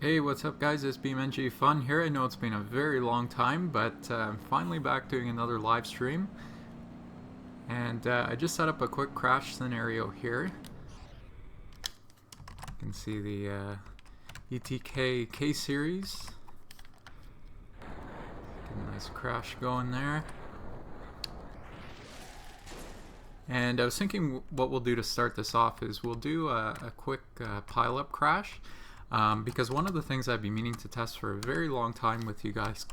Hey, what's up guys, it's BeamNG-FUN here. I know it's been a very long time, but I'm finally back doing another live stream. And I just set up a quick crash scenario here. You can see the ETK K-Series. Get a nice crash going there. And I was thinking what we'll do to start this off is we'll do a quick pileup crash. Because one of the things I've been meaning to test for a very long time with you guys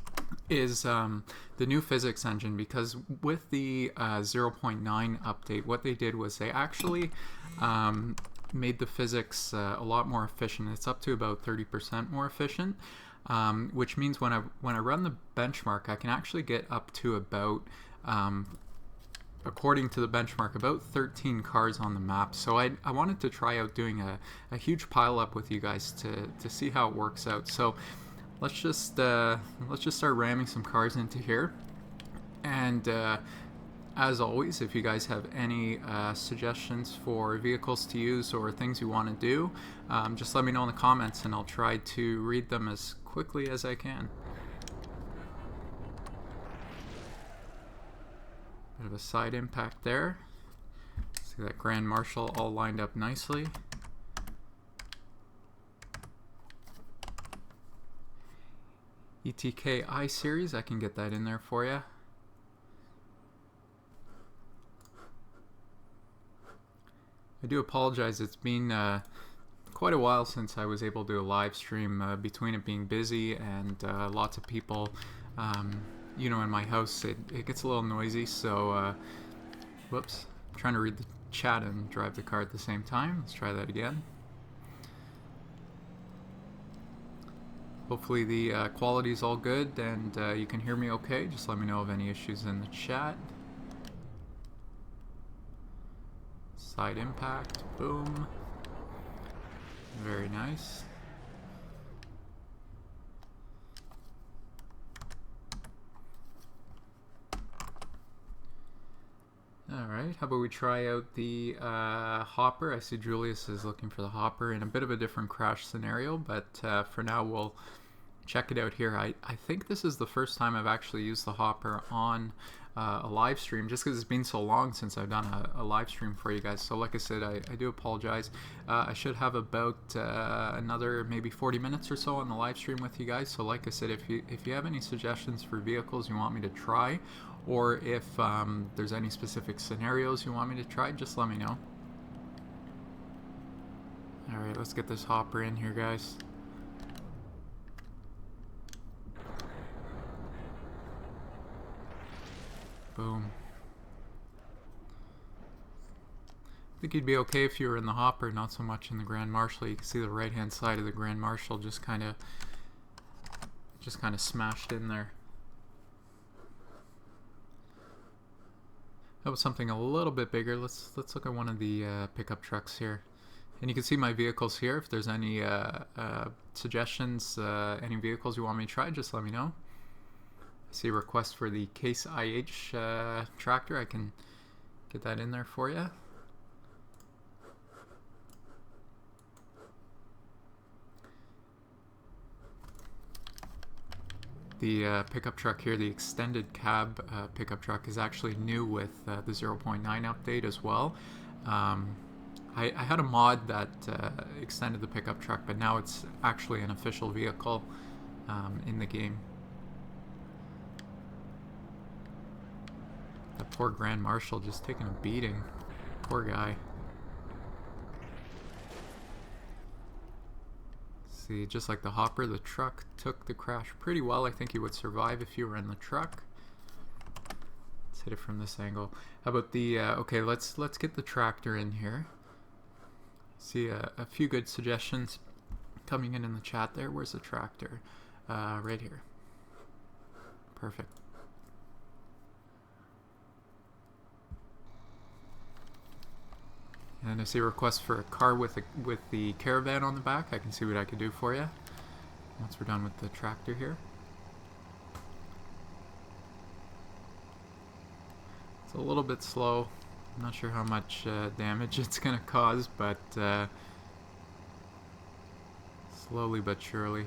is the new physics engine, because with the 0.9 update, what they did was they actually made the physics a lot more efficient. It's up to about 30% more efficient, which means when I run the benchmark, I can actually get up to about according to the benchmark, about 13 cars on the map. So I wanted to try out doing a huge pile up with you guys to see how it works out. So let's just start ramming some cars into here. And as always, if you guys have any suggestions for vehicles to use or things you want to do, just let me know in the comments and I'll try to read them as quickly as I can. Bit of a side impact there. See that Grand Marshal all lined up nicely. ETK I series, I can get that in there for you. I do apologize, it's been quite a while since I was able to do a live stream, between it being busy and lots of people. You know, in my house it gets a little noisy, so whoops, I'm trying to read the chat and drive the car at the same time. Let's try that again. Hopefully the quality is all good and you can hear me okay. Just let me know of any issues in the chat. Side impact, boom. Very nice. Alright, how about we try out the hopper. I see Julius is looking for the hopper in a bit of a different crash scenario, but for now we'll check it out here. I think this is the first time I've actually used the hopper on a live stream, just because it's been so long since I've done a live stream for you guys. So like I said, I do apologize. I should have about another maybe 40 minutes or so on the live stream with you guys. So like I said, if you have any suggestions for vehicles you want me to try, or if there's any specific scenarios you want me to try, just let me know. Alright, let's get this hopper in here, guys. Boom. I think you'd be okay if you were in the hopper, not so much in the Grand Marshal. You can see the right hand side of the Grand Marshal just kind of smashed in there. That was something a little bit bigger. Let's look at one of the pickup trucks here, and you can see my vehicles here. If there's any suggestions, any vehicles you want me to try, just let me know. I see a request for the Case IH tractor. I can get that in there for you. The pickup truck here, the extended cab pickup truck, is actually new with the 0.9 update as well. I had a mod that extended the pickup truck, but now it's actually an official vehicle in the game. That poor Grand Marshal just taking a beating. Poor guy. See, just like the hopper, the truck took the crash pretty well. I think you would survive if you were in the truck. Let's hit it from this angle. How about the okay, let's get the tractor in here. See a few good suggestions coming in the chat there. Where's the tractor? Right here. Perfect. And I see a request for a car with the caravan on the back. I can see what I can do for you once we're done with the tractor here. It's a little bit slow. I'm not sure how much damage it's going to cause, but Slowly but surely.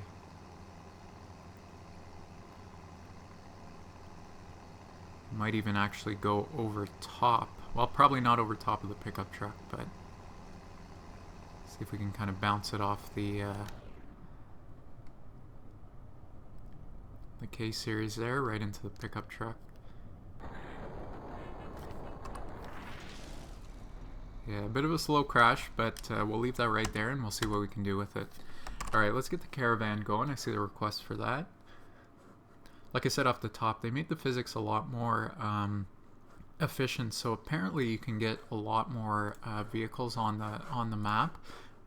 Might even actually go over top. Well, probably not over top of the pickup truck, but see if we can kind of bounce it off the K-series there, right into the pickup truck. Yeah, a bit of a slow crash, but we'll leave that right there and we'll see what we can do with it. Alright, let's get the caravan going. I see the request for that. Like I said off the top, they made the physics a lot more efficient, so apparently you can get a lot more vehicles on the map.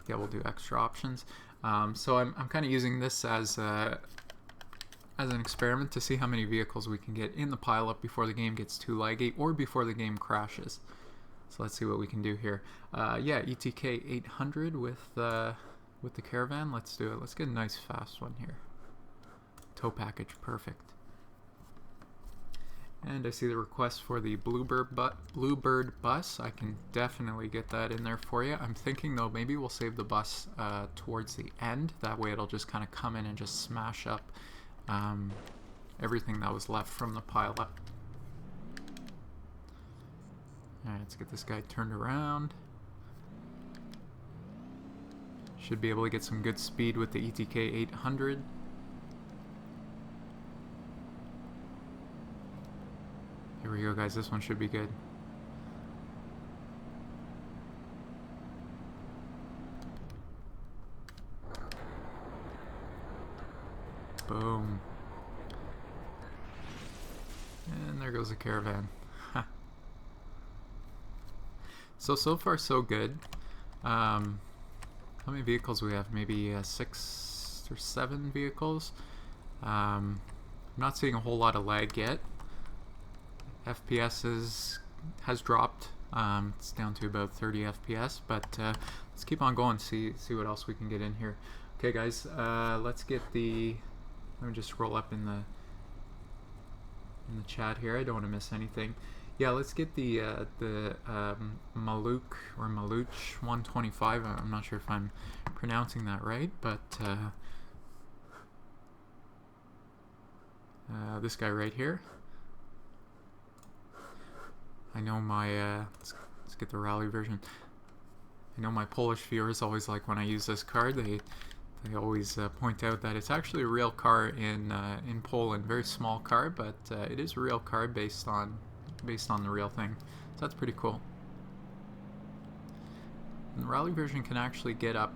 Yeah, we'll do extra options. So I'm kind of using this as an experiment to see how many vehicles we can get in the pileup before the game gets too laggy or before the game crashes. So let's see what we can do here. Yeah, ETK 800 with the caravan. Let's do it. Let's get a nice fast one here. Tow package, perfect. And I see the request for the Bluebird bus. I can definitely get that in there for you. I'm thinking though maybe we'll save the bus towards the end. That way it'll just kind of come in and just smash up everything that was left from the pileup. Alright, let's get this guy turned around. Should be able to get some good speed with the ETK 800. Here we go, guys. This one should be good. Boom. And there goes the caravan. So far so good. How many vehicles we have? Maybe 6 or 7 vehicles. I'm not seeing a whole lot of lag yet. FPS has dropped. It's down to about 30 FPS, but let's keep on going. See what else we can get in here. Okay, guys. Let's get the. Let me just scroll up in the chat here. I don't want to miss anything. Yeah, let's get the Maluch or Maluch 125. I'm not sure if I'm pronouncing that right, but this guy right here. I know my let's get the rally version. I know my Polish viewers always like when I use this card. They always point out that it's actually a real car in Poland. Very small car, but it is a real car based on the real thing. So that's pretty cool. And the rally version can actually get up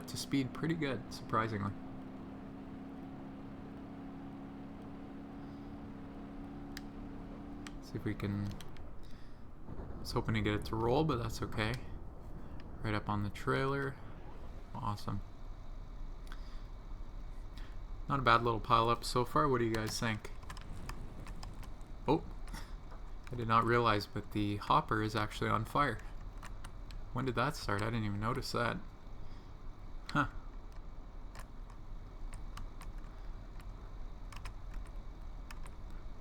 to speed pretty good, surprisingly. See if we can. I was hoping to get it to roll, but that's okay. Right up on the trailer. Awesome. Not a bad little pileup so far. What do you guys think? Oh, I did not realize, but the hopper is actually on fire. When did that start? I didn't even notice that. Huh.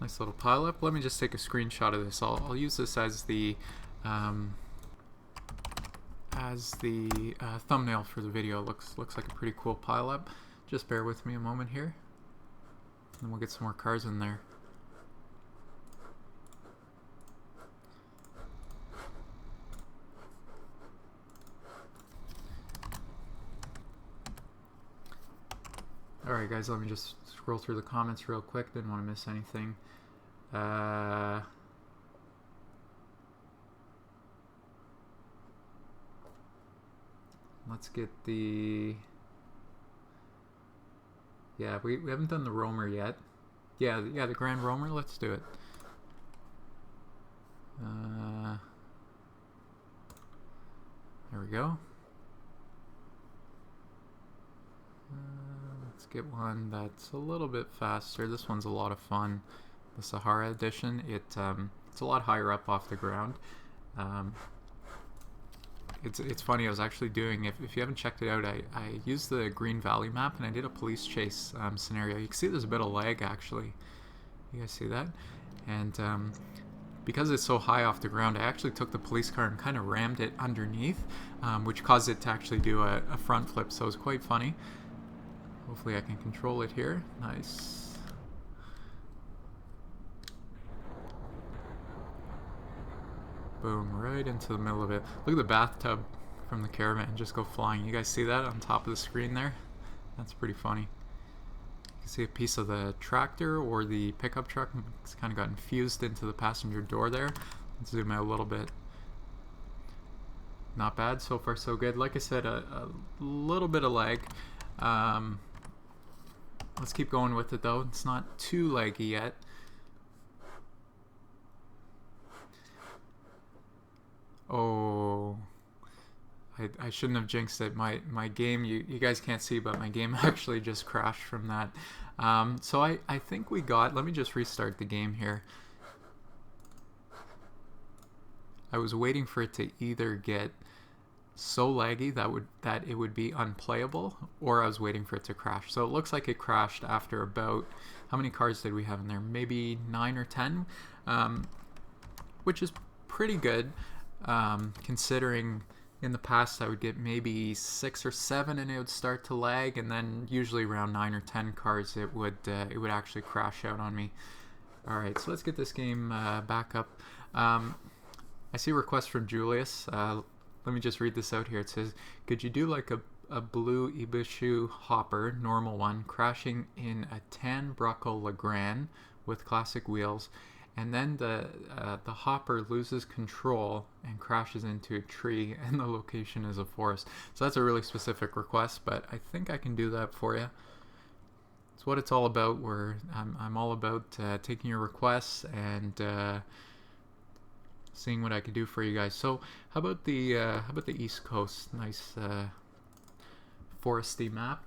Nice little pileup. Let me just take a screenshot of this. I'll use this as the thumbnail for the video. Looks like a pretty cool pileup. Just bear with me a moment here, and we'll get some more cars in there. Alright guys, let me just scroll through the comments real quick. Didn't want to miss anything. Let's get the... Yeah, we haven't done the Roamer yet. Yeah, the Grand Roamer, let's do it. There we go. Let's get one that's a little bit faster. This one's a lot of fun. The Sahara edition. It's a lot higher up off the ground. It's funny, I was actually doing, if you haven't checked it out, I used the Green Valley map and I did a police chase scenario. You can see there's a bit of lag actually. You guys see that? And because it's so high off the ground, I actually took the police car and kind of rammed it underneath, which caused it to actually do a front flip, so it was quite funny. Hopefully I can control it here. Nice. Boom, right into the middle of it. Look at the bathtub from the caravan just go flying. You guys see that on top of the screen there? That's pretty funny. You can see a piece of the tractor or the pickup truck. It's kind of got infused into the passenger door there. Let's zoom out a little bit. Not bad, so far so good. Like I said, a little bit of lag. Let's keep going with it though. It's not too laggy yet. Oh, I shouldn't have jinxed it. My game, you guys can't see, but my game actually just crashed from that. So I think we got, let me just restart the game here. I was waiting for it to either get so laggy that it would be unplayable, or I was waiting for it to crash. So it looks like it crashed after about, how many cars did we have in there? Maybe 9 or 10, which is pretty good, considering in the past I would get maybe 6 or 7 and it would start to lag, and then usually around 9 or 10 cars it would actually crash out on me. Alright, so let's get this game back up. I see a request from Julius. Let me just read this out here. It says, could you do like a blue Ibishu hopper, normal one, crashing in a tan Bruckle Legrand with classic wheels, and then the hopper loses control and crashes into a tree, and the location is a forest. So that's a really specific request, but I think I can do that for you. It's what it's all about. I'm all about taking your requests and seeing what I can do for you guys. So how about the East Coast? Nice foresty map.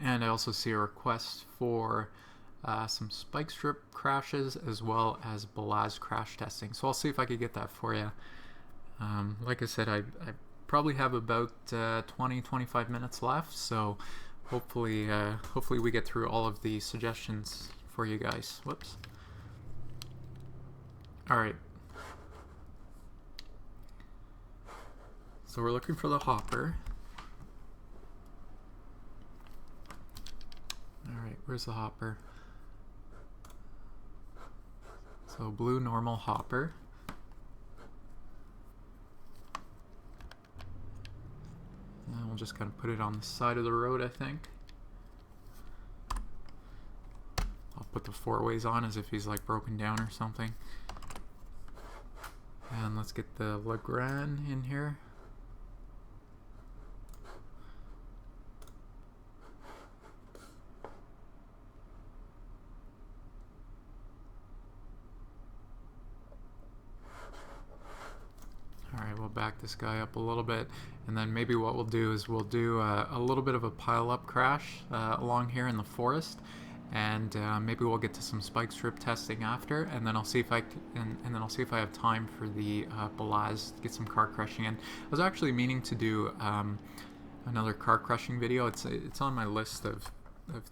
And I also see a request for some spike strip crashes as well as Balaz crash testing. So I'll see if I can get that for you. Like I said, I probably have about 20-25 minutes left, so hopefully we get through all of the suggestions for you guys. Whoops. Alright. So we're looking for the hopper. Alright, where's the hopper? So blue normal hopper. And we'll just kind of put it on the side of the road, I think. I'll put the 4-ways on as if he's like broken down or something. And let's get the Legrand in here. Alright, we'll back this guy up a little bit, and then maybe what we'll do is we'll do a little bit of a pile-up crash along here in the forest, and maybe we'll get to some spike strip testing after, and then I'll see if I have time for the Balaz to get some car crushing in. I was actually meaning to do another car crushing video. It's on my list of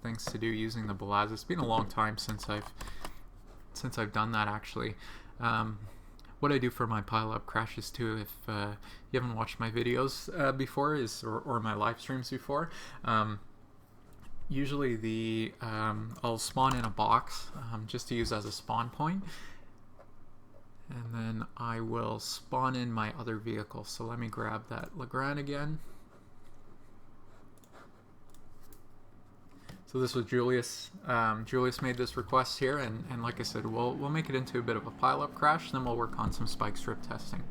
things to do using the Balaz. It's been a long time since I've done that actually. What I do for my pile-up crashes too, if you haven't watched my videos before, or my live streams before, usually I'll spawn in a box just to use as a spawn point, and then I will spawn in my other vehicle. So let me grab that Legrand again. So this was Julius. Julius made this request here, and like I said, we'll make it into a bit of a pile-up crash, then we'll work on some spike strip testing.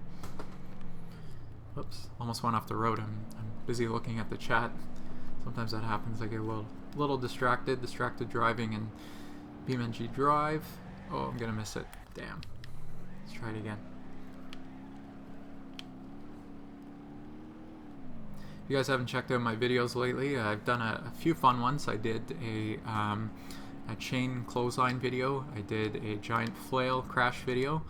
Oops, almost went off the road. I'm busy looking at the chat. Sometimes that happens. I get a little distracted driving in BeamNG-drive. Oh, I'm gonna miss it. Damn. Let's try it again. If you guys haven't checked out my videos lately, I've done a few fun ones. I did a chain clothesline video, I did a giant flail crash video,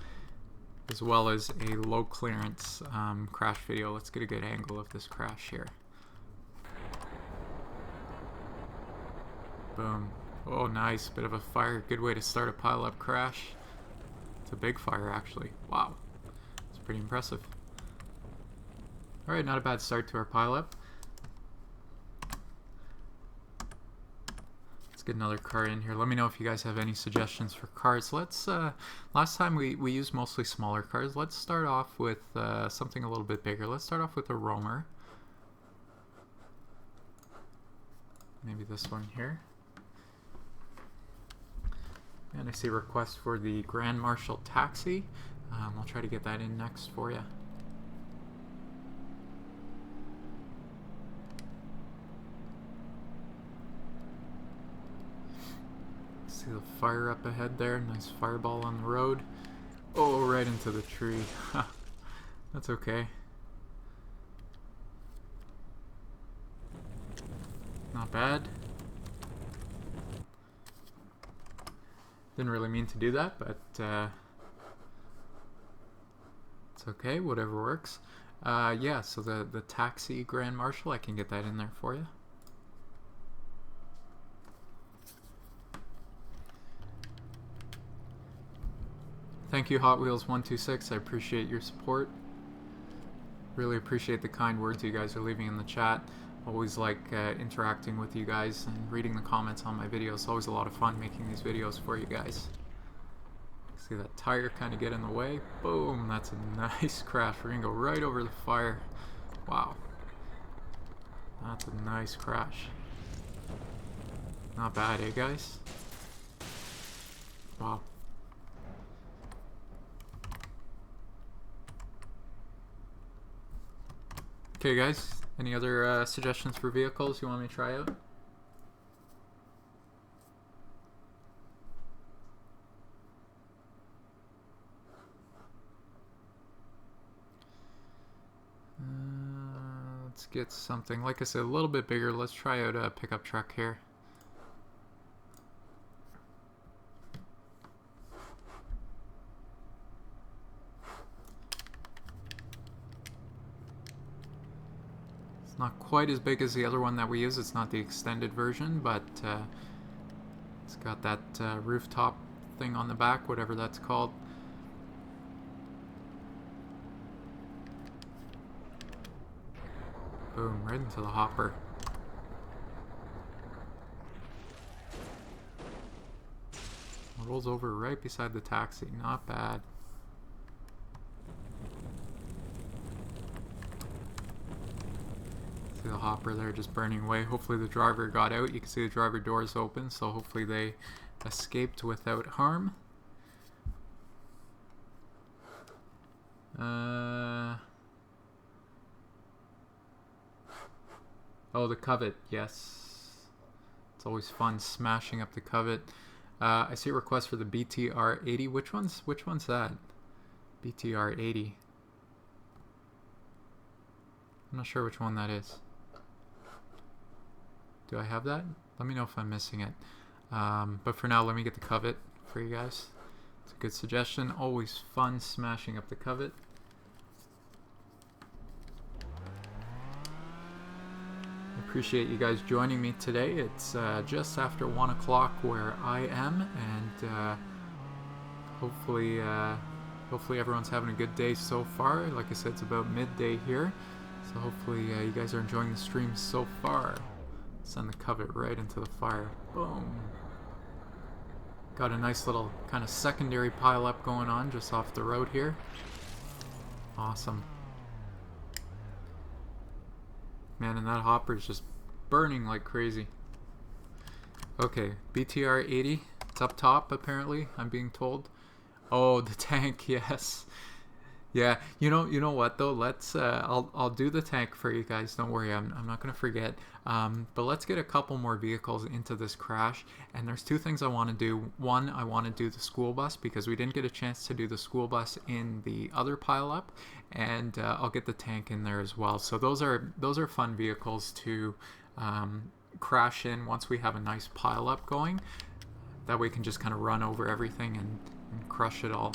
as well as a low clearance crash video. Let's get a good angle of this crash here. Boom. Oh, nice. Bit of a fire. Good way to start a pile-up crash. It's a big fire, actually. Wow. It's pretty impressive. Alright, not a bad start to our pileup. Let's get another car in here. Let me know if you guys have any suggestions for cars. Let's, last time we used mostly smaller cars. Let's start off with something a little bit bigger. Let's start off with a roamer. Maybe this one here. And I see a request for the Grand Marshal taxi. I'll try to get that in next for you. See the fire up ahead there. Nice fireball on the road. Oh, right into the tree. That's okay. Not bad. Didn't really mean to do that, but it's okay, whatever works. Yeah, so the taxi Grand Marshal, I can get that in there for you. Thank you, Hot Wheels 126. I appreciate your support. Really appreciate the kind words you guys are leaving in the chat. Always like interacting with you guys and reading the comments on my videos. Always a lot of fun making these videos for you guys. See that tire kind of get in the way. Boom, that's a nice crash. We're gonna go right over the fire. Wow, that's a nice crash. Not bad, eh guys? Wow. Okay guys, any other suggestions for vehicles you want me to try out? Let's get something, like I said, a little bit bigger. Let's try out a pickup truck here. Not quite as big as the other one that we use. It's not the extended version, but it's got that rooftop thing on the back, whatever that's called. Boom, right into the hopper. Rolls over right beside the taxi. Not bad. See the hopper there just burning away. Hopefully the driver got out. You can see the driver doors open, so hopefully they escaped without harm. Oh, the Covet, yes. It's always fun smashing up the Covet. I see a request for the BTR-80. Which one's that? BTR-80. I'm not sure which one that is. Do I have that? Let me know if I'm missing it. But for now, let me get the Covet for you guys. It's a good suggestion. Always fun smashing up the Covet. I appreciate you guys joining me today. It's just after 1 o'clock where I am, and hopefully everyone's having a good day so far. Like I said, it's about midday here, so hopefully you guys are enjoying the stream so far. Send the Covet right into the fire. Boom. Got a nice little kind of secondary pileup going on just off the road here. Awesome. Man, and that hopper is just burning like crazy. Okay, BTR-80. It's up top, apparently, I'm being told. Oh, the tank, yes. Yeah, you know what though? Let's I'll do the tank for you guys. Don't worry, I'm not gonna forget. But let's get a couple more vehicles into this crash. And there's two things I want to do. One, I want to do the school bus because we didn't get a chance to do the school bus in the other pileup, and I'll get the tank in there as well. So those are fun vehicles to crash in once we have a nice pileup going. That way we can just kind of run over everything and crush it all.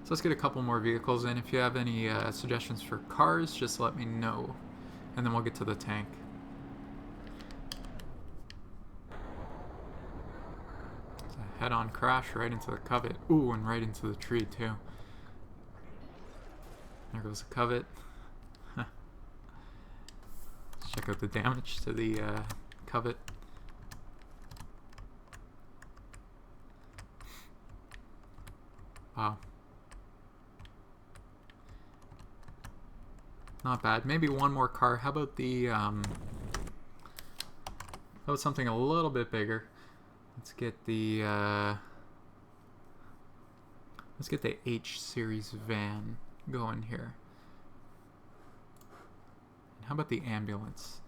So let's get a couple more vehicles in. If you have any suggestions for cars, just let me know. And then we'll get to the tank. It's a head-on crash right into the Covet. Ooh, and right into the tree too. There goes the covet. Let's check out the damage to the covet. Wow. Not bad. Maybe one more car. How about the how about something a little bit bigger? Let's get the H series van going here. And how about the ambulance?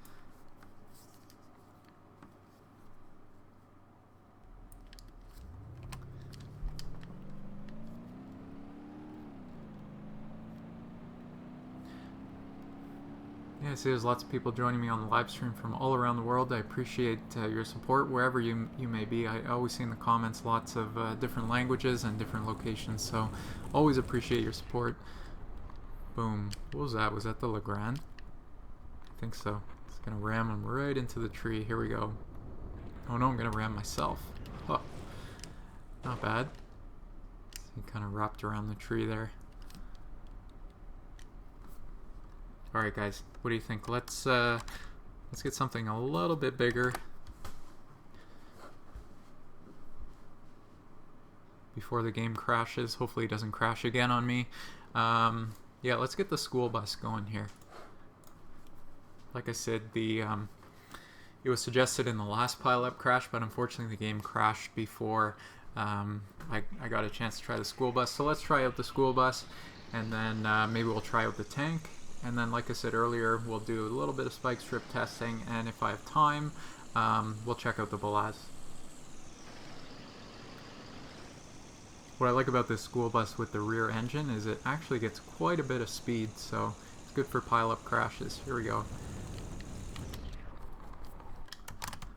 Yeah, I see there's lots of people joining me on the live stream from all around the world. I appreciate your support wherever you may be. I always see in the comments lots of different languages and different locations, so always appreciate your support. Boom. What was that? Was that the Legrand? I think so. It's gonna ram him right into the tree. Here we go. Oh no, I'm gonna ram myself. Huh. Not bad. He kind of wrapped around the tree there. Alright guys, what do you think? Let's get something a little bit bigger before the game crashes. Hopefully it doesn't crash again on me. Yeah, let's get the school bus going here. Like I said, it was suggested in the last pileup crash, but unfortunately the game crashed before I got a chance to try the school bus. So let's try out the school bus, and then maybe we'll try out the tank. And then, like I said earlier, we'll do a little bit of spike strip testing, and if I have time, we'll check out the Balaz. What I like about this school bus with the rear engine is it actually gets quite a bit of speed, so it's good for pileup crashes. Here we go.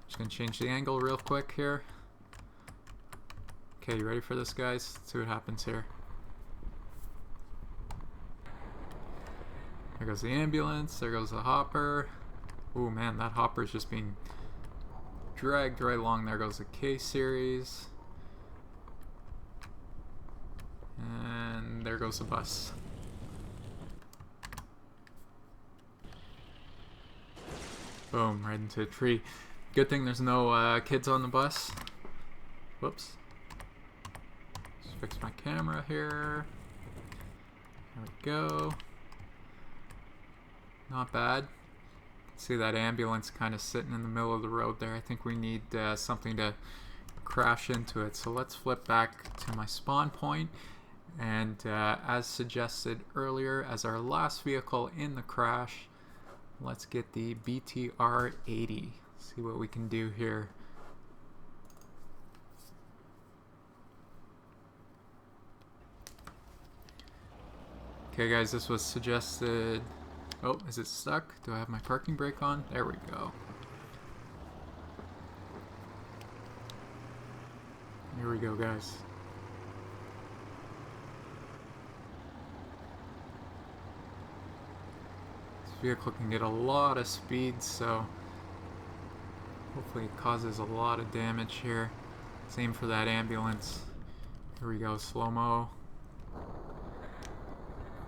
Just gonna change the angle real quick here. Okay, you ready for this, guys? Let's see what happens here. There goes the ambulance, there goes the hopper. Ooh man, that hopper is just being dragged right along. There goes the K series. And there goes the bus. Boom, right into a tree. Good thing there's no kids on the bus. Whoops. Just fix my camera here. There we go. Not bad. See that ambulance kind of sitting in the middle of the road there. I think we need something to crash into it. So let's flip back to my spawn point. And as suggested earlier, as our last vehicle in the crash, let's get the BTR-80. See what we can do here. Okay guys, this was suggested. Oh, is it stuck? Do I have my parking brake on? There we go. Here we go, guys. This vehicle can get a lot of speed, so hopefully it causes a lot of damage here. Same for that ambulance. Here we go, slow-mo.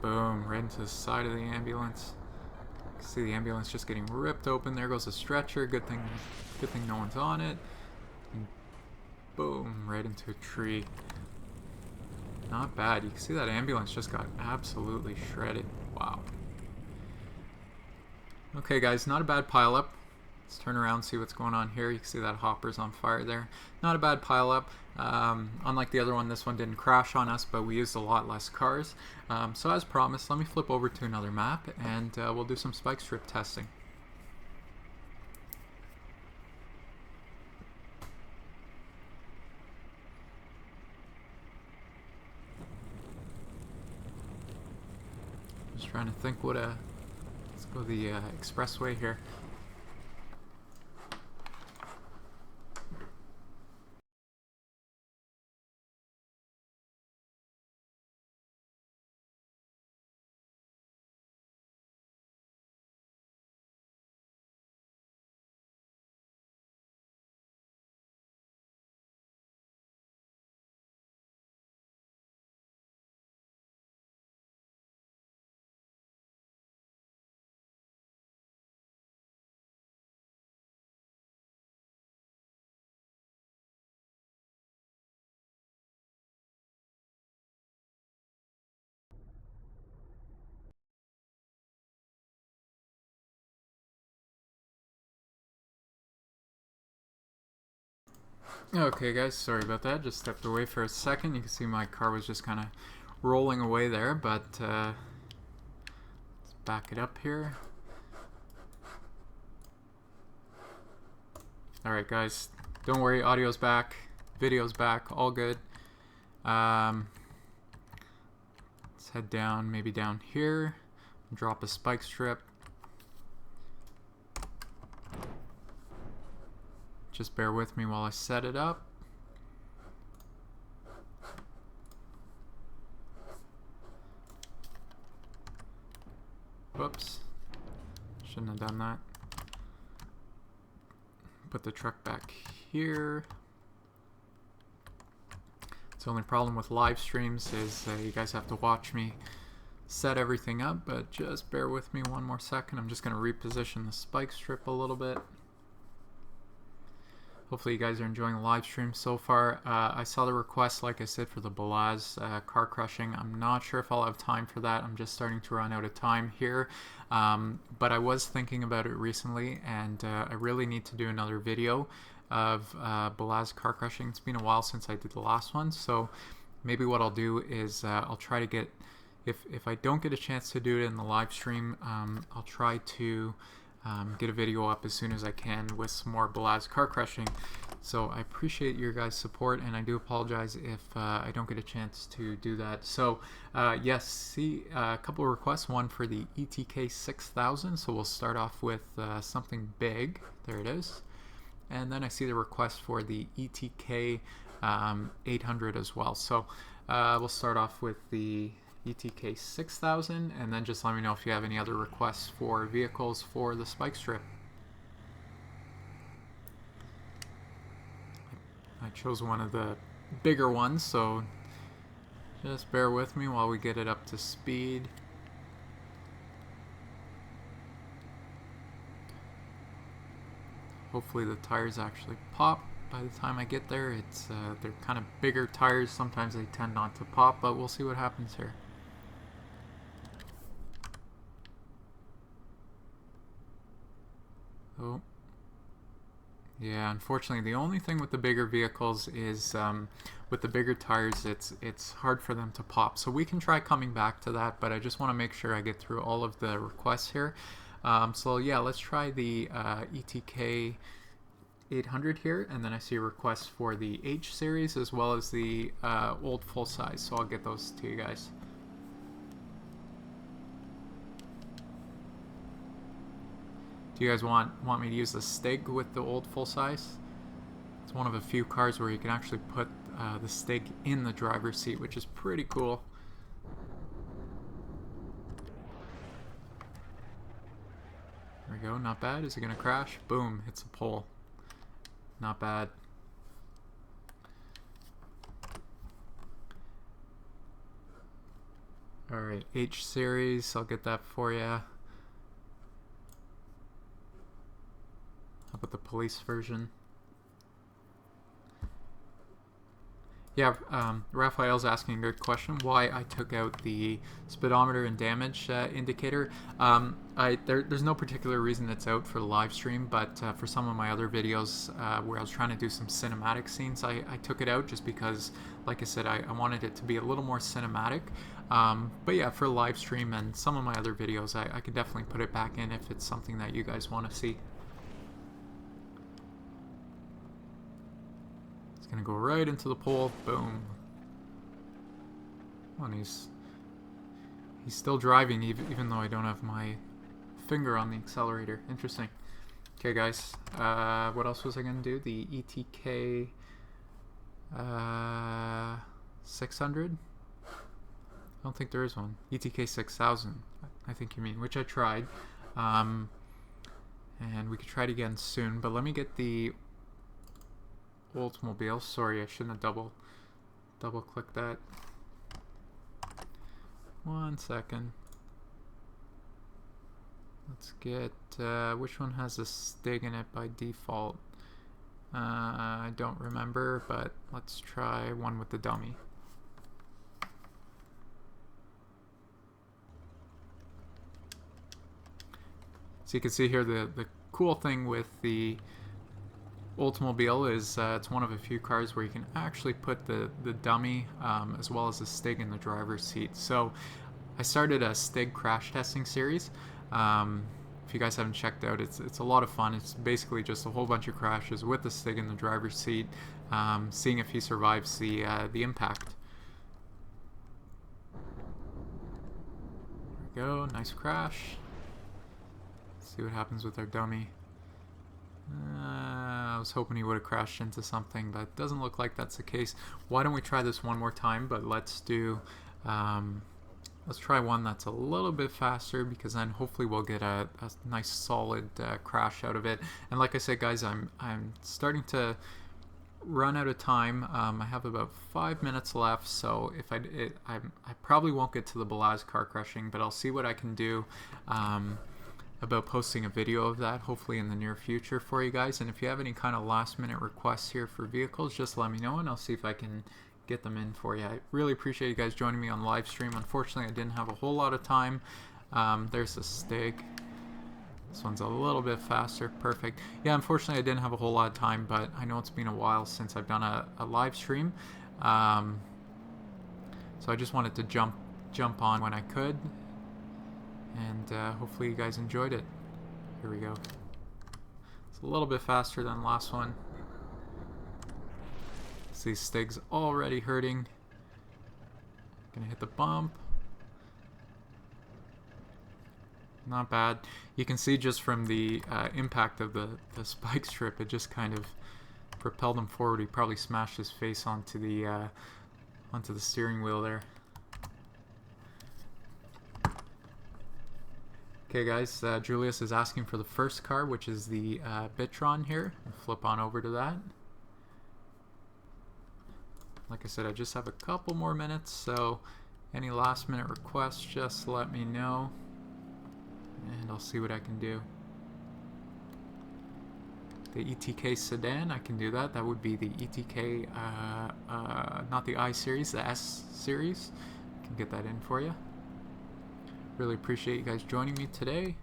Boom, right into the side of the ambulance. See the ambulance just getting ripped open. There goes the stretcher. Good thing no one's on it. And boom, right into a tree. Not bad. You can see that ambulance just got absolutely shredded. Wow. Okay guys, not a bad pileup. Let's turn around and see what's going on here. You can see that hopper's on fire there. Not a bad pileup. Unlike the other one, this one didn't crash on us, but we used a lot less cars. So as promised, let me flip over to another map, and we'll do some spike strip testing. Just trying to think what let's go the expressway here. Okay guys, sorry about that. Just stepped away for a second. You can see my car was just kind of rolling away there, but let's back it up here. Alright guys, don't worry, audio's back, video's back, all good. Let's head down, maybe down here, drop a spike strip. Just bear with me while I set it up. Whoops, shouldn't have done that. Put the truck back here. The only problem with live streams is you guys have to watch me set everything up, but just bear with me one more second. I'm just going to reposition the spike strip a little bit. Hopefully you guys are enjoying the live stream so far. I saw the request, like I said, for the Balaz car crushing. I'm not sure if I'll have time for that. I'm just starting to run out of time here. But I was thinking about it recently, and I really need to do another video of Balaz car crushing. It's been a while since I did the last one, so maybe what I'll do is I'll try to get, if I don't get a chance to do it in the live stream, I'll try to get a video up as soon as I can with some more Balaz car crushing. So I appreciate your guys' support, and I do apologize if I don't get a chance to do that. So yes, see a couple of requests, one for the ETK 6000, so we'll start off with something big. There it is. And then I see the request for the ETK 800 as well. So we'll start off with the ETK 6000, and then just let me know if you have any other requests for vehicles for the spike strip. I chose one of the bigger ones, so just bear with me while we get it up to speed. Hopefully the tires actually pop by the time I get there. It's they're kind of bigger tires. Sometimes they tend not to pop, but we'll see what happens here. Oh. Yeah, unfortunately, the only thing with the bigger vehicles is with the bigger tires, it's hard for them to pop. So we can try coming back to that, but I just want to make sure I get through all of the requests here. So yeah, let's try the ETK 800 here, and then I see a request for the H series as well as the old full size. So I'll get those to you guys. Do you guys want me to use the Stig with the old full size? It's one of a few cars where you can actually put the Stig in the driver's seat, which is pretty cool. There we go, not bad. Is it gonna crash? Boom, hits a pole. Not bad. Alright, H series, I'll get that for you. How about the police version? Yeah, Raphael's asking a good question, why I took out the speedometer and damage indicator. There's no particular reason it's out for the live stream, but for some of my other videos where I was trying to do some cinematic scenes, I took it out just because, like I said, I wanted it to be a little more cinematic. But yeah, for live stream and some of my other videos, I could definitely put it back in if it's something that you guys want to see. Gonna go right into the pole. Boom. Oh, and he's still driving even though I don't have my finger on the accelerator. Interesting. Okay, guys. What else was I gonna do? The ETK 600. I don't think there is one. ETK 6000. I think you mean, which I tried. And we could try it again soon. But let me get the Oldsmobile. Sorry, I shouldn't have double clicked that. 1 second. Let's get which one has a Stig in it by default? I don't remember, but let's try one with the dummy. So you can see here the cool thing with the Oldsmobile is it's one of a few cars where you can actually put the dummy as well as the Stig in the driver's seat. So I started a Stig crash testing series. If you guys haven't checked out, it's a lot of fun. It's basically just a whole bunch of crashes with the Stig in the driver's seat, seeing if he survives the impact. There we go, nice crash. Let's see what happens with our dummy. I was hoping he would have crashed into something, but it doesn't look like that's the case. Why don't we try this one more time? But let's do let's try one that's a little bit faster, because then hopefully we'll get a nice solid crash out of it. And like I said, guys, I'm starting to run out of time. I have about 5 minutes left, so if I probably won't get to the Balaz car crushing, but I'll see what I can do about posting a video of that, hopefully in the near future for you guys. And if you have any kind of last minute requests here for vehicles, just let me know and I'll see if I can get them in for you. I really appreciate you guys joining me on live stream. Unfortunately, I didn't have a whole lot of time. There's the Stig. This one's a little bit faster. Perfect. Yeah, unfortunately, I didn't have a whole lot of time, but I know it's been a while since I've done a live stream. So I just wanted to jump on when I could. And hopefully you guys enjoyed it. Here we go. It's a little bit faster than the last one. See, Stig's already hurting. Gonna hit the bump. Not bad. You can see just from the impact of the spike strip, it just kind of propelled him forward. He probably smashed his face onto the steering wheel there. Okay guys, Julius is asking for the first car, which is the Bitron here. I'll flip on over to that. Like I said, I just have a couple more minutes, so any last minute requests, just let me know and I'll see what I can do. The ETK sedan, I can do that. That would be the ETK, not the I series, the S series. I can get that in for you. Really appreciate you guys joining me today.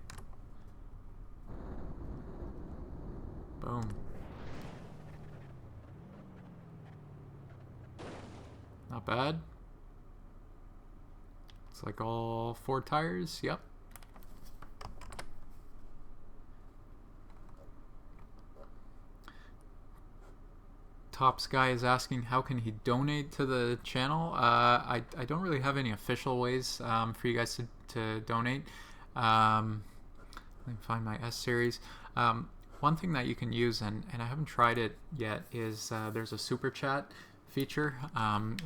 Boom. Not bad. It's like all 4 tires. Yep. Top Sky is asking how can he donate to the channel. I don't really have any official ways for you guys to donate. Let me find my S series. One thing that you can use, and I haven't tried it yet, is there's a super chat feature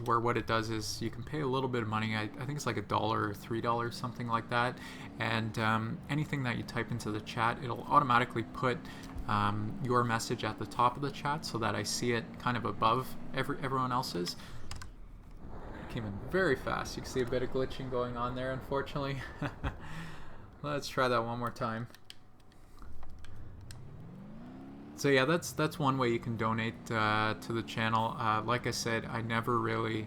where what it does is you can pay a little bit of money. I think it's like $1 or $3, something like that, and anything that you type into the chat, it'll automatically put your message at the top of the chat so that I see it kind of above everyone else's. It came in very fast. You can see a bit of glitching going on there, unfortunately. Let's try that one more time. So yeah, that's one way you can donate to the channel. Like I said, I never really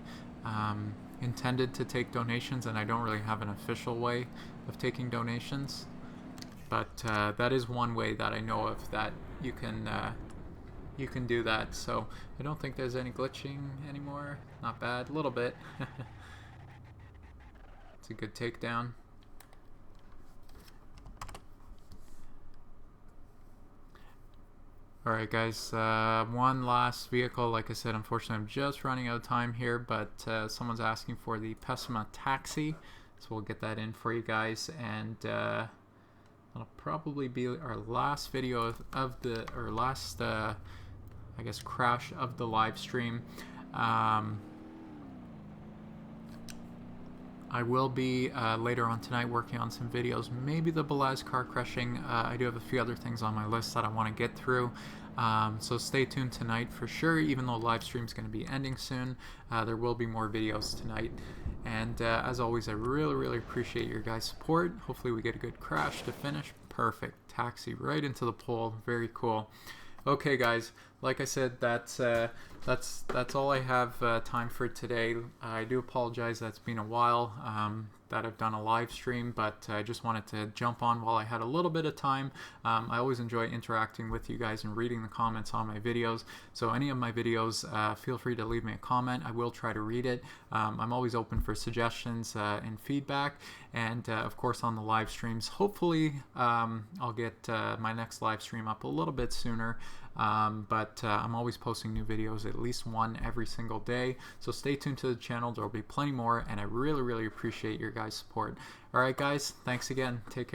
intended to take donations, and I don't really have an official way of taking donations. But that is one way that I know of that you can do that. So I don't think there's any glitching anymore. Not bad, a little bit. It's a good takedown. Alright guys, one last vehicle. Like I said, unfortunately I'm just running out of time here, but someone's asking for the Pessima Taxi, so we'll get that in for you guys, and that'll probably be our last video of the, or last, I guess, crash of the live stream. I will be later on tonight working on some videos, maybe the Balaz car crushing. I do have a few other things on my list that I want to get through, so stay tuned tonight for sure. Even though live stream is going to be ending soon, there will be more videos tonight. And as always, I really appreciate your guys' support. Hopefully we get a good crash to finish. Perfect. Taxi right into the pole. Very cool. Okay guys, like I said, that's all I have time for today. I do apologize that's been a while that I've done a live stream, but I just wanted to jump on while I had a little bit of time. I always enjoy interacting with you guys and reading the comments on my videos, so any of my videos, feel free to leave me a comment. I will try to read it. I'm always open for suggestions and feedback, and of course on the live streams, hopefully I'll get my next live stream up a little bit sooner. But I'm always posting new videos, at least one every single day, so stay tuned to the channel. There will be plenty more, and I really appreciate your guys' support. Alright guys, thanks again, take care.